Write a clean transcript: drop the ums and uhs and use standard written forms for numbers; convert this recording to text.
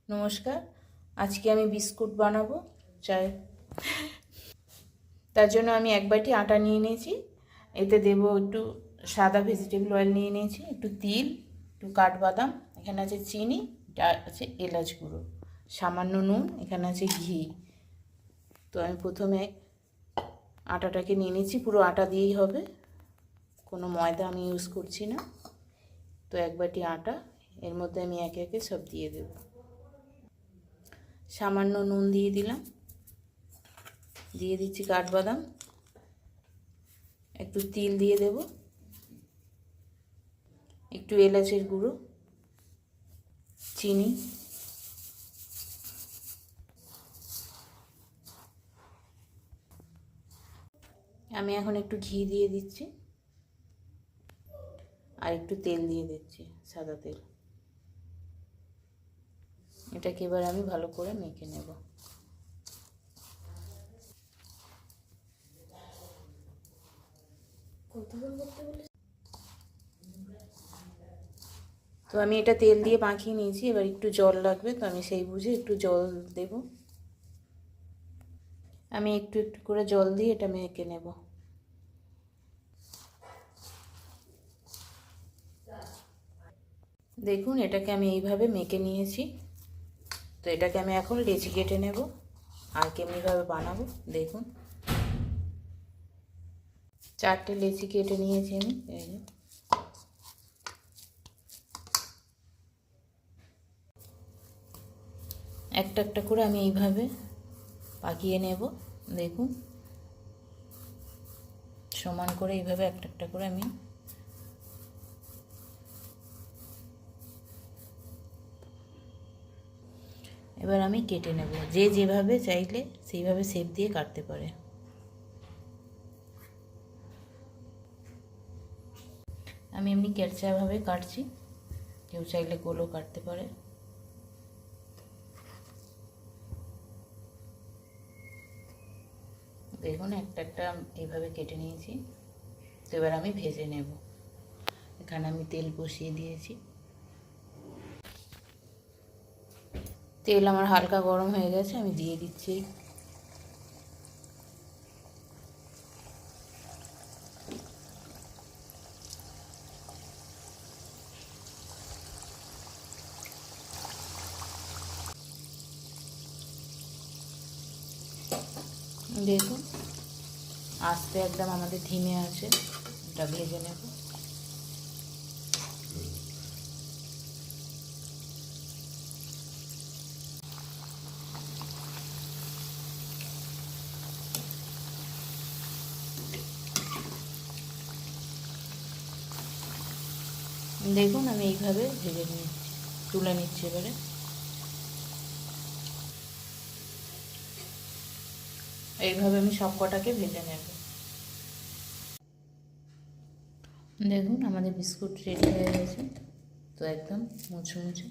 নমস্কার, আজকে আমি বিস্কুট বানাবো চাই। তার জন্য আমি এক বাটি আটা নিয়ে নিয়েছি। এতে দেব একটু সাদা ভেজিটেবল অয়েল নিয়ে নিয়েছি, একটু তিল, একটু কাঠবাদাম, এখানে আছে চিনি, আছে এলাচ গুঁড়ো, সামান্য নুন, এখানে আছে ঘি। তো আমি প্রথমে আটাটাকে নিয়ে নিয়েছি, পুরো আটা দিয়েই হবে, কোনো ময়দা আমি ইউজ করছি না। তো এক বাটি আটা, এর মধ্যে আমি একে একে সব দিয়ে দেব। সামান্য নুন দিয়ে দিলাম, দিয়ে দিচ্ছি কাঠবাদাম, একটু তিল দিয়ে দেব, একটু এলাচের গুঁড়ো, চিনি, আমি এখন একটু ঘি দিয়ে দিচ্ছি আর একটু তেল দিয়ে দিচ্ছি, সাদা তেল। এটাকে এবার আমি ভালো করে মেখে নেব। তো আমি এটা তেল দিয়ে মাখিয়ে নিয়েছি, এবার একটু জল লাগবে, তো আমি সেই বুঝে একটু জল দেব। আমি একটু একটু করে জল দিয়ে এটা মেখে নেব। দেখুন, এটাকে আমি এইভাবে মেখে নিয়েছি। তো এটাকে আমি এখন লেচি কেটে নেব আর কেমনিভাবে বানাবো দেখুন। 4টে লেচি কেটে নিয়েছি আমি। একটা একটা করে আমি এইভাবে পাকিয়ে নেব। দেখুন, সমান করে এইভাবে একটা একটা করে আমি এবার আমি কেটে নেব। যে যেভাবে চাইলে সেইভাবে শেপ দিয়ে কাটতে পারে। আমি এমনি ক্যারচাভাবে কাটছি, কেউ চাইলে গোলও কাটতে পারে। দেখুন, একটা একটা এইভাবে কেটে নিয়েছি। তো এবার আমি ভেজে নেব। এখানে আমি তেল বসিয়ে দিয়েছি। তেল আমার হালকা গরম হয়ে গেছে, আমি দিয়ে দিচ্ছি দেখুন, আস্তে একদম আমাদের ধিমে আছে, এটা ভেজে নেব। দেখুন, আমি এইভাবে ভেজে নিচ্ছি, তুলে নিচ্ছি। এবারে এইভাবে আমি সব কটাকে ভেজে নেব। দেখুন, আমাদের বিস্কুট রেডি হয়ে গেছে। তো একদম মুচমুচে